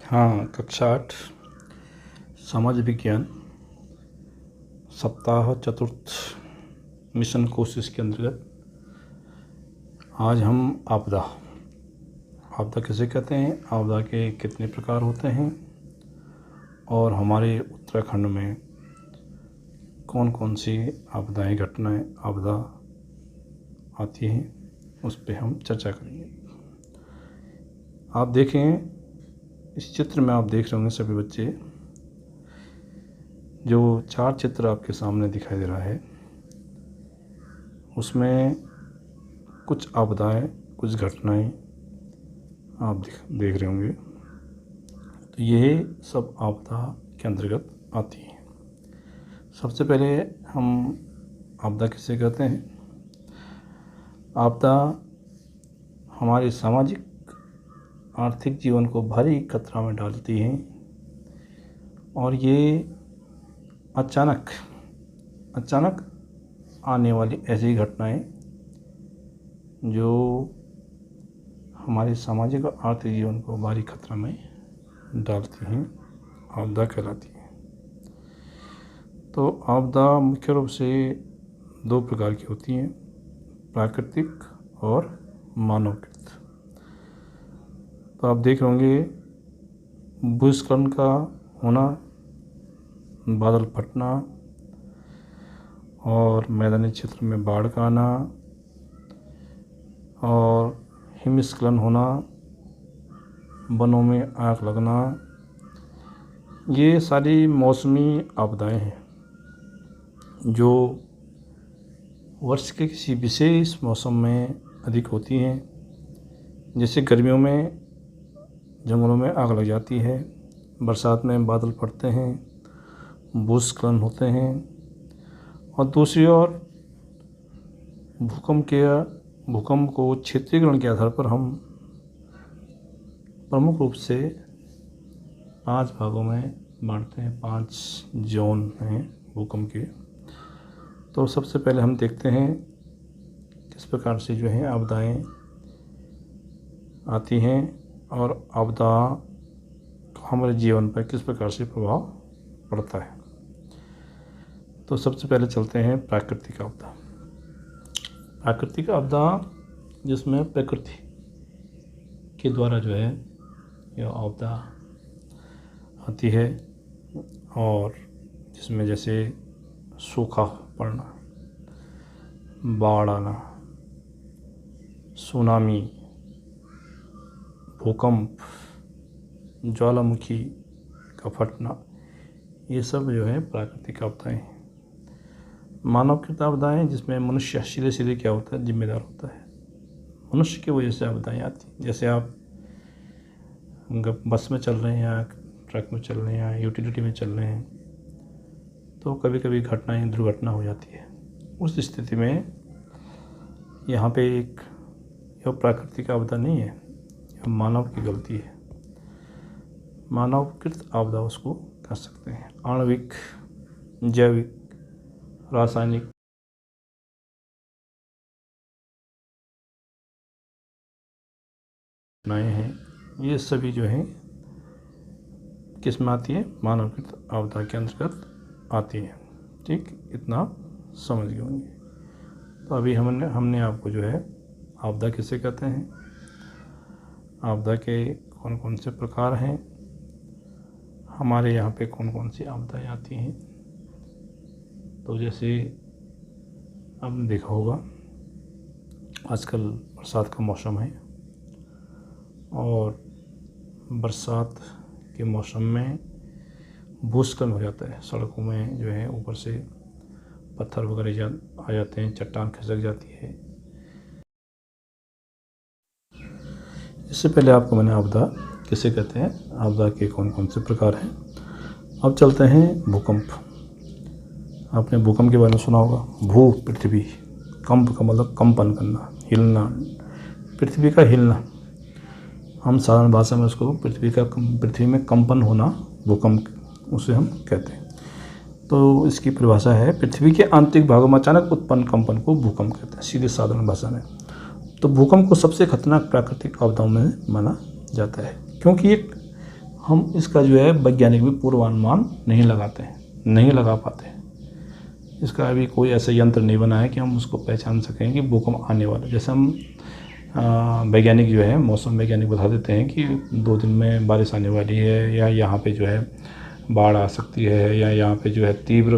हाँ, कक्षा 8 समाज विज्ञान सप्ताह चतुर्थ मिशन कोशिश के अंतर्गत आज हम आपदा किसे कहते हैं, आपदा के कितने प्रकार होते हैं और हमारे उत्तराखंड में कौन कौन सी आपदाएं घटनाएं आपदा आती हैं, उस पे हम चर्चा करेंगे। आप देखें, इस चित्र में आप देख रहे होंगे सभी बच्चे, जो 4 चित्र आपके सामने दिखाई दे रहा है उसमें कुछ आपदाएं, कुछ घटनाएं आप देख रहे होंगे। तो ये सब आपदा के अंतर्गत आती हैं। सबसे पहले हम आपदा किसे कहते हैं। आपदा हमारे सामाजिक आर्थिक जीवन को भारी खतरा में डालती हैं और ये अचानक आने वाली ऐसी घटनाएं जो हमारे सामाजिक और आर्थिक जीवन को भारी खतरा में डालती हैं, आपदा कहलाती हैं। तो आपदा मुख्य रूप से 2 प्रकार की होती हैं, प्राकृतिक और मानवकृत। तो आप देख रहे होंगे भूस्खलन का होना, बादल फटना और मैदानी क्षेत्र में बाढ़ का आना और हिमस्खलन होना, वनों में आग लगना, ये सारी मौसमी आपदाएं हैं जो वर्ष के किसी विशेष मौसम में अधिक होती हैं। जैसे गर्मियों में जंगलों में आग लग जाती है, बरसात में बादल फटते हैं, भूस्खलन होते हैं, और दूसरी ओर भूकंप को क्षेत्रीकरण के आधार पर हम प्रमुख रूप से 5 भागों में बांटते हैं। 5 जोन हैं भूकंप के। तो सबसे पहले हम देखते हैं किस प्रकार से जो है आपदाएं आती हैं और आपदा का हमारे जीवन पर किस प्रकार से प्रभाव पड़ता है। तो सबसे पहले चलते हैं प्राकृतिक आपदा। प्राकृतिक आपदा जिसमें प्रकृति के द्वारा जो है यह आपदा आती है और जिसमें जैसे सूखा पड़ना, बाढ़ आना, सुनामी, भूकंप, ज्वालामुखी का फटना, ये सब जो है प्राकृतिक आपदाएं हैं। मानवकृत आपदाएं जिसमें मनुष्य सीधे क्या होता है, जिम्मेदार होता है, मनुष्य की वजह से आपदाएं आती हैं। जैसे आप बस में चल रहे हैं या ट्रक में चल रहे हैं या यूटिलिटी में चल रहे हैं, तो कभी कभी दुर्घटना हो जाती है। उस स्थिति में यहाँ पे यह प्राकृतिक आपदा नहीं है, यह मानव की गलती है। मानवकृत आपदा उसको कह सकते हैं। आणविक, जैविक, रासायनिक घटनाएं हैं, ये सभी जो हैं किस में आती है, मानवकृत आपदा के अंतर्गत आती है। ठीक, इतना आप समझ गए होंगे। तो अभी हमने आपको जो है आपदा किसे कहते हैं, आपदा के कौन कौन से प्रकार हैं, हमारे यहाँ पे कौन कौन सी आपदाएं आती हैं। तो जैसे आपने देखा होगा आजकल बरसात का मौसम है और बरसात के मौसम में भूस्खलन हो जाता है। सड़कों में जो है ऊपर से पत्थर वगैरह आ जाते हैं, चट्टान खिसक जाती है। इससे पहले आपको मैंने आपदा किसे कहते हैं, आपदा के कौन कौन से प्रकार हैं। अब चलते हैं भूकंप। आपने भूकंप के बारे में सुना होगा। भू पृथ्वी, कंप का मतलब कंपन करना, हिलना, पृथ्वी का हिलना। हम साधारण भाषा में उसको पृथ्वी में कंपन होना भूकंप, उसे हम कहते हैं। तो इसकी परिभाषा है, पृथ्वी के आंतरिक भागों में अचानक उत्पन्न कंपन को भूकंप कहते हैं, सीधे साधारण भाषा में। तो भूकंप को सबसे खतरनाक प्राकृतिक आपदाओं में माना जाता है, क्योंकि एक हम इसका जो है वैज्ञानिक भी पूर्वानुमान नहीं लगाते हैं, नहीं लगा पाते हैं। इसका अभी कोई ऐसा यंत्र नहीं बना है कि हम उसको पहचान सकें कि भूकंप आने वाला। जैसे हम वैज्ञानिक जो है, मौसम वैज्ञानिक बता देते हैं कि 2 दिन में बारिश आने वाली है, या यहाँ पे जो है बाढ़ आ सकती है, या यहाँ पे जो है तीव्र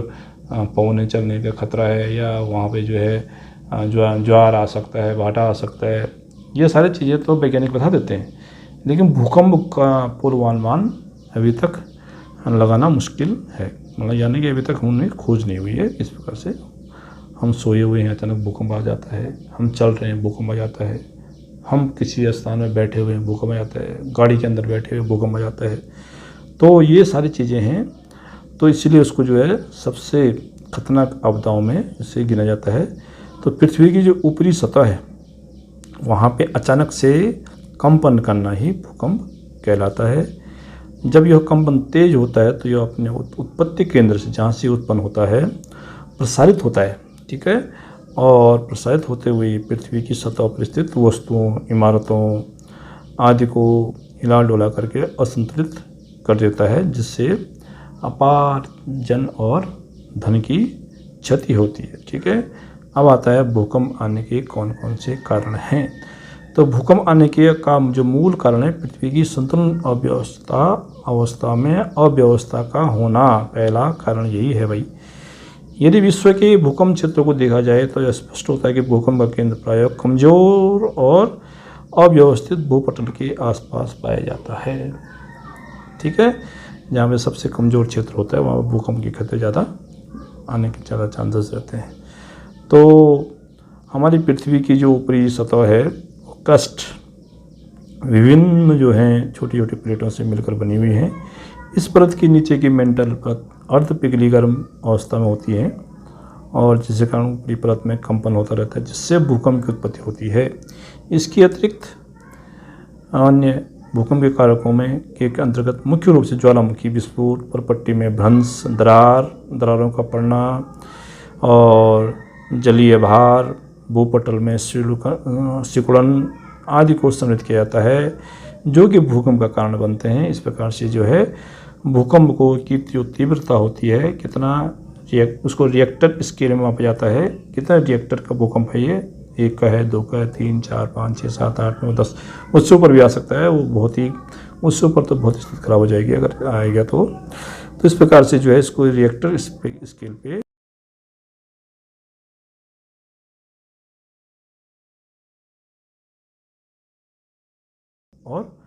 पवनें चलने का खतरा है, या वहाँ पे जो है ज्वार आ सकता है, भाटा आ सकता है। ये सारी चीज़ें तो वैज्ञानिक बता देते हैं, लेकिन भूकंप का पूर्वानुमान अभी तक लगाना मुश्किल है। मतलब यानी कि अभी तक हमने खोज नहीं हुई है। इस प्रकार से हम सोए हुए हैं, अचानक भूकंप आ जाता है, हम चल रहे हैं भूकंप आ जाता है, हम किसी स्थान में बैठे हुए हैं भूकंप आ जाता है, गाड़ी के अंदर बैठे हुए भूकंप आ जाता है। तो ये सारी चीज़ें हैं, तो इसलिए उसको जो है सबसे खतरनाक आपदाओं में इसे गिना जाता है। तो पृथ्वी की जो ऊपरी सतह है वहाँ पे अचानक से कंपन करना ही भूकंप कहलाता है। जब यह कंपन तेज होता है तो यह अपने उत्पत्ति केंद्र से, जहाँ से उत्पन्न होता है, प्रसारित होता है, ठीक है, और प्रसारित होते हुए पृथ्वी की सतह पर स्थित वस्तुओं, इमारतों आदि को हिला डोला करके असंतुलित कर देता है, जिससे अपार जन और धन की क्षति होती है, ठीक है। अब आता है भूकंप आने के कौन कौन से कारण हैं। तो भूकंप आने के का जो मूल कारण है पृथ्वी की संतुलन अवस्था में अव्यवस्था का होना। पहला कारण यही है भाई। यदि विश्व के भूकंप क्षेत्रों को देखा जाए तो यह स्पष्ट होता है कि भूकंप का केंद्र प्रायः कमजोर और अव्यवस्थित भूपटल के आसपास पाया जाता है, ठीक है। जहाँ पे सबसे कमज़ोर क्षेत्र होता है वहाँ भूकंप के खतरे ज़्यादा आने के ज़्यादा चांसेस रहते हैं। तो हमारी पृथ्वी की जो ऊपरी सतह है क्रस्ट विभिन्न जो हैं छोटी छोटी प्लेटों से मिलकर बनी हुई है। इस परत के नीचे की मेंटल परत अर्ध पिघली गर्म अवस्था में होती है, और जिसके कारण ऊपरी परत में कंपन होता रहता है, जिससे भूकंप की उत्पत्ति होती है। इसके अतिरिक्त अन्य भूकंप के कारकों में के अंतर्गत मुख्य रूप से ज्वालामुखी विस्फोट, परपट्टी में भ्रंश, दरारों का पड़ना और जलीय भार, भूपटल में सिकुड़न आदि को सम्मिलित किया जाता है, जो कि भूकंप का कारण बनते हैं। इस प्रकार से जो है भूकंप को की जो तीव्रता होती है, कितना उसको रिएक्टर स्केल में मापा जाता है, कितना रिएक्टर का भूकंप है, ये 1 का है, 2 का है, 3, 4, 5, 6, 7, 8, 9, 10, उससे ऊपर भी आ सकता है। वो बहुत ही उससे ऊपर तो बहुत स्थिति खराब हो जाएगी अगर आएगा तो इस प्रकार से जो है इसको रिएक्टर स्केल पे और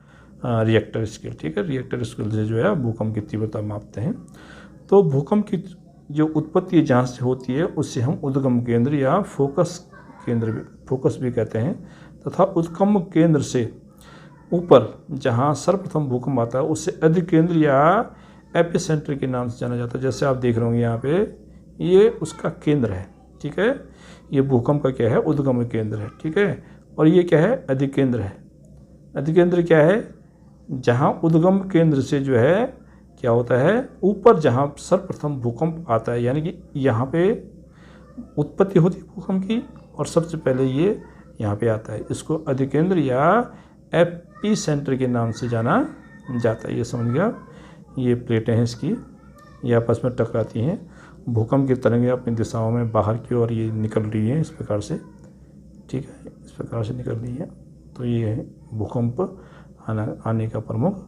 रिएक्टर स्केल, ठीक है, रिएक्टर स्केल से जो है भूकंप की तीव्रता मापते हैं। तो भूकंप की जो उत्पत्ति जहाँ से होती है उससे हम उद्गम केंद्र या फोकस भी कहते हैं, तथा उद्गम केंद्र से ऊपर जहाँ सर्वप्रथम भूकंप आता है उससे अधिक केंद्र या एपिसेंटर के नाम से जाना जाता है। जैसे आप देख रहे होंगे यहाँ पे ये उसका केंद्र है, ठीक है, ये भूकंप का क्या है, उद्गम केंद्र है, ठीक है, और ये क्या है, अधिक केंद्र है। अधिक केंद्र क्या है, जहाँ उद्गम केंद्र से जो है क्या होता है, ऊपर जहाँ सर्वप्रथम भूकंप आता है, यानी कि यहाँ पे उत्पत्ति होती है भूकंप की और सबसे पहले ये यहाँ पे आता है। इसको अधिकेंद्र या एपी सेंटर के नाम से जाना जाता है। ये समझ गया, ये प्लेटें हैं इसकी, ये आपस में टकराती हैं, भूकंप की तरंगें अपनी दिशाओं में बाहर की ओर ये निकल रही हैं इस प्रकार से, ठीक है, इस प्रकार से निकल रही है। तो ये है भूकंप आने का प्रमुख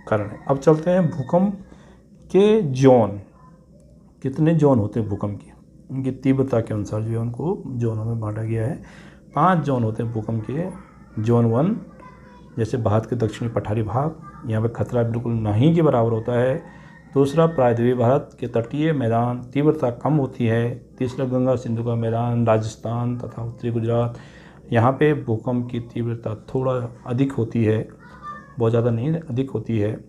कारण है। अब चलते हैं भूकंप के जोन। कितने जोन होते हैं भूकंप के, उनकी तीव्रता के अनुसार जो है उनको जोनों में बांटा गया है। 5 जोन होते हैं भूकंप के। जोन 1 जैसे भारत के दक्षिणी पठारी भाग, यहाँ पे खतरा बिल्कुल नहीं के बराबर होता है। दूसरा प्रायद्वीपीय भारत के तटीय मैदान, तीव्रता कम होती है। तीसरा गंगा सिंधु का मैदान, राजस्थान तथा उत्तरी गुजरात, यहाँ पे भूकंप की तीव्रता थोड़ा अधिक होती है, बहुत ज़्यादा नहीं, अधिक होती है।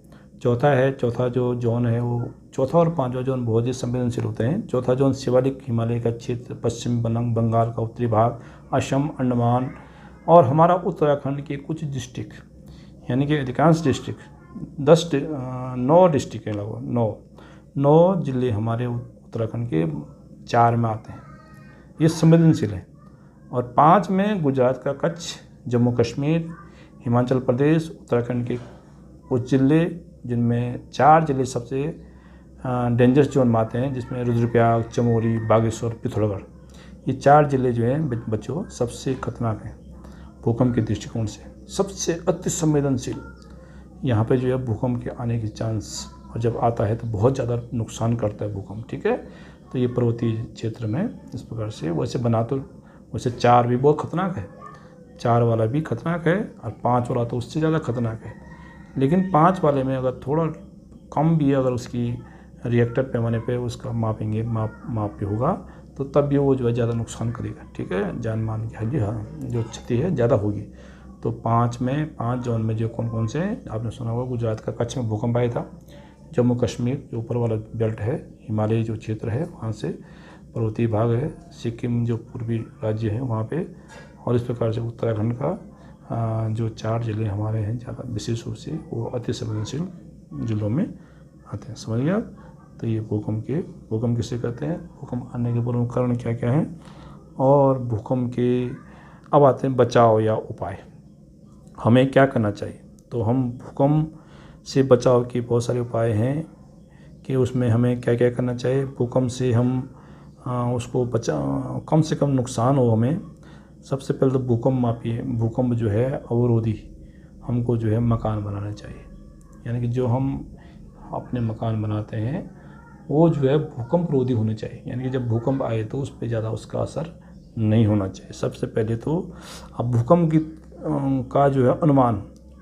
चौथा जो जोन है वो, चौथा और 5वां जोन बहुत ही संवेदनशील होते हैं। चौथा जोन शिवालिक हिमालय का क्षेत्र, पश्चिम बंगाल का उत्तरी भाग, असम, अंडमान और हमारा उत्तराखंड के कुछ डिस्ट्रिक्ट, यानी कि अधिकांश डिस्ट्रिक्ट 9 डिस्ट्रिक्ट हैं, लगभग 9 जिले हमारे उत्तराखंड के 4 में आते हैं, ये संवेदनशील है। और 5 में गुजरात का कच्छ, जम्मू कश्मीर, हिमाचल प्रदेश, उत्तराखंड के कुछ जिले जिनमें 4 जिले सबसे डेंजरस जोन में आते हैं, जिसमें रुद्रप्रयाग, चमोली, बागेश्वर, पिथौरागढ़। ये 4 जिले जो हैं बच्चों सबसे खतरनाक हैं भूकंप के दृष्टिकोण से, सबसे अति संवेदनशील। यहाँ पे जो है भूकंप के आने की चांस, और जब आता है तो बहुत ज़्यादा नुकसान करता है भूकंप, ठीक है। तो ये पर्वतीय क्षेत्र में इस प्रकार से वैसे बना, तो वैसे 4 भी बहुत खतरनाक है, 4 वाला भी खतरनाक है, और 5 वाला तो उससे ज़्यादा खतरनाक है। लेकिन 5 वाले में अगर थोड़ा कम भी अगर उसकी रिएक्टर पैमाने पे उसका मापेंगे, माप पे होगा, तो तब भी वो जो है ज़्यादा नुकसान करेगा, ठीक है। जान मान की जो क्षति है ज़्यादा होगी। तो 5 जोन में जो कौन कौन से हैं, आपने सुना होगा गुजरात का कच्छ में भूकंप आया था, जम्मू कश्मीर जो ऊपर वाला बेल्ट है, हिमालय जो क्षेत्र है वहाँ से पर्वतीय भाग है, सिक्किम जो पूर्वी राज्य है वहाँ पे, और इस प्रकार से उत्तराखंड का जो 4 जिले हमारे हैं ज़्यादा विशेष रूप से वो अति संवेदनशील जिलों में आते हैं, समझ गए आप। तो ये भूकंप किसे कहते हैं, भूकंप आने के प्रमुख कारण क्या क्या हैं, और भूकंप के अब आते हैं बचाव या उपाय, हमें क्या करना चाहिए। तो हम भूकंप से बचाव के बहुत सारे उपाय हैं कि उसमें हमें क्या क्या करना चाहिए। भूकंप से हम उसको कम से कम नुकसान हो हमें। सबसे पहले तो भूकंप मापिए, भूकंप जो है अवरोधी, हमको जो है मकान बनाना चाहिए, यानी कि जो हम अपने मकान बनाते हैं वो जो है भूकंप रोधी होने चाहिए, यानी कि जब भूकंप आए तो उस पर ज़्यादा उसका असर नहीं होना चाहिए। सबसे पहले तो अब भूकंप का जो है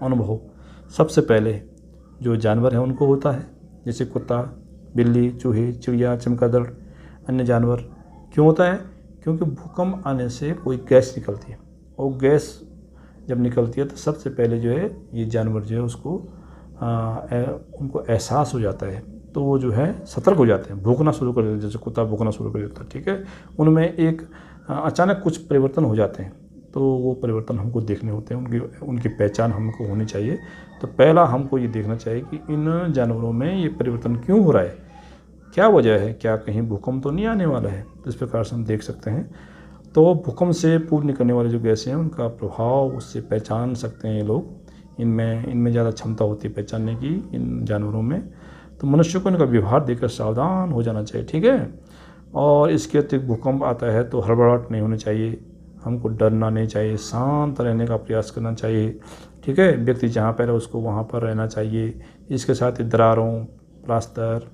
अनुभव सबसे पहले जो जानवर हैं उनको होता है, जैसे कुत्ता, बिल्ली, चूहे, चिड़िया, चमगादड़, अन्य जानवर। क्यों होता है, क्योंकि भूकंप आने से कोई गैस निकलती है, और गैस जब निकलती है तो सबसे पहले जो है ये जानवर जो है उसको उनको एहसास हो जाता है, तो वो जो है सतर्क हो जाते हैं, भौंकना शुरू कर देते हैं, जैसे कुत्ता भौंकना शुरू कर देता है, ठीक है। उनमें एक अचानक कुछ परिवर्तन हो जाते हैं, तो वो परिवर्तन हमको देखने होते हैं, उनकी पहचान हमको होनी चाहिए। तो पहला हमको ये देखना चाहिए कि इन जानवरों में ये परिवर्तन क्यों हो रहा है, क्या वजह है, क्या कहीं भूकंप तो नहीं आने वाला है। तो इस प्रकार से हम देख सकते हैं। तो भूकंप से पूर्व निकलने वाले जो गैसें हैं उनका प्रभाव उससे पहचान सकते हैं ये लोग, इनमें ज़्यादा क्षमता होती है पहचानने की इन जानवरों में। तो मनुष्य को इनका व्यवहार देखकर सावधान हो जाना चाहिए, ठीक है। और इसके अतिरिक्त भूकंप आता है तो हड़बड़ाहट नहीं होनी चाहिए, हमको डरना नहीं चाहिए, शांत रहने का प्रयास करना चाहिए, ठीक है। व्यक्ति जहाँ पर है उसको वहाँ पर रहना चाहिए। इसके साथ ही दरारों, प्लास्टर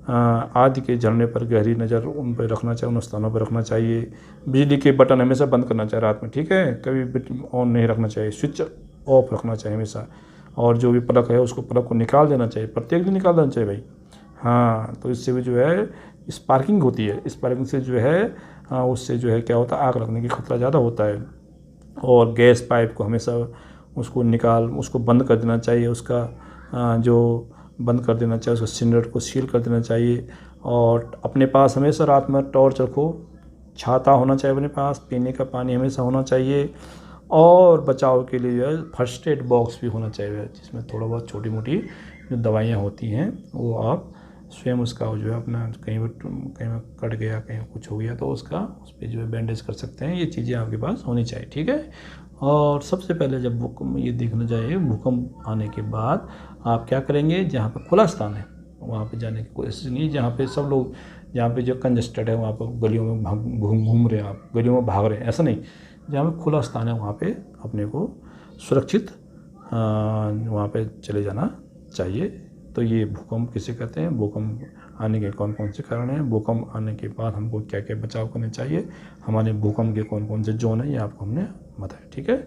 आदि के जलने पर गहरी नज़र उन पर रखना चाहिए, उन स्थानों पर रखना चाहिए। बिजली के बटन हमेशा बंद करना चाहिए रात में, ठीक है, कभी ऑन नहीं रखना चाहिए, स्विच ऑफ रखना चाहिए हमेशा। और जो भी प्लग है उसको प्लग को निकाल देना चाहिए, प्रत्येक दिन निकाल देना चाहिए भाई, हाँ। तो इससे भी जो है स्पार्किंग होती है, स्पार्किंग से जो है उससे जो है क्या होता है, आग लगने की खतरा ज़्यादा होता है। और गैस पाइप को हमेशा उसको बंद कर देना चाहिए, उसका जो बंद कर देना चाहिए, उसका सिलेंडर को सील कर देना चाहिए। और अपने पास हमेशा रात में टॉर्च रखो, छाता होना चाहिए अपने पास, पीने का पानी हमेशा होना चाहिए। और बचाव के लिए जो है फर्स्ट एड बॉक्स भी होना चाहिए, जिसमें थोड़ा बहुत छोटी मोटी जो दवाइयाँ होती हैं वो आप स्वयं उसका जो है अपना कहीं कट गया, कहीं कुछ हो गया तो उसका उस पर जो है बैंडेज कर सकते हैं। ये चीज़ें आपके पास होनी चाहिए, ठीक है। और सबसे पहले जब भूकंप ये देखना चाहिए, भूकंप आने के बाद आप क्या करेंगे, जहाँ पर खुला स्थान है वहाँ पे जाने की कोशिश नहीं, जहाँ पे सब लोग, जहाँ पे जो कंजस्टेड है वहाँ पर गलियों में घूम रहे हैं आप, गलियों में भाग रहे हैं, ऐसा नहीं। जहाँ पे खुला स्थान है वहाँ पे अपने को सुरक्षित वहाँ पे चले जाना चाहिए। तो ये भूकंप किसे कहते हैं, भूकंप आने के कौन कौन से कारण हैं, भूकंप आने के बाद हमको क्या क्या बचाव करना चाहिए, हमारे भूकंप के कौन कौन से जोन है, ये आपको हमने बताया, ठीक है।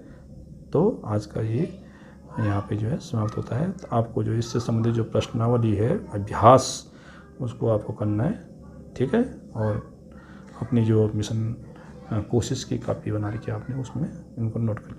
तो आज का ये यहाँ पे जो है समाप्त होता है। तो आपको जो इससे संबंधित जो प्रश्नावली है, अभ्यास, उसको आपको करना है, ठीक है। और अपनी जो मिशन कोशिश की कापी बना रखी है आपने, उसमें इनको नोट कर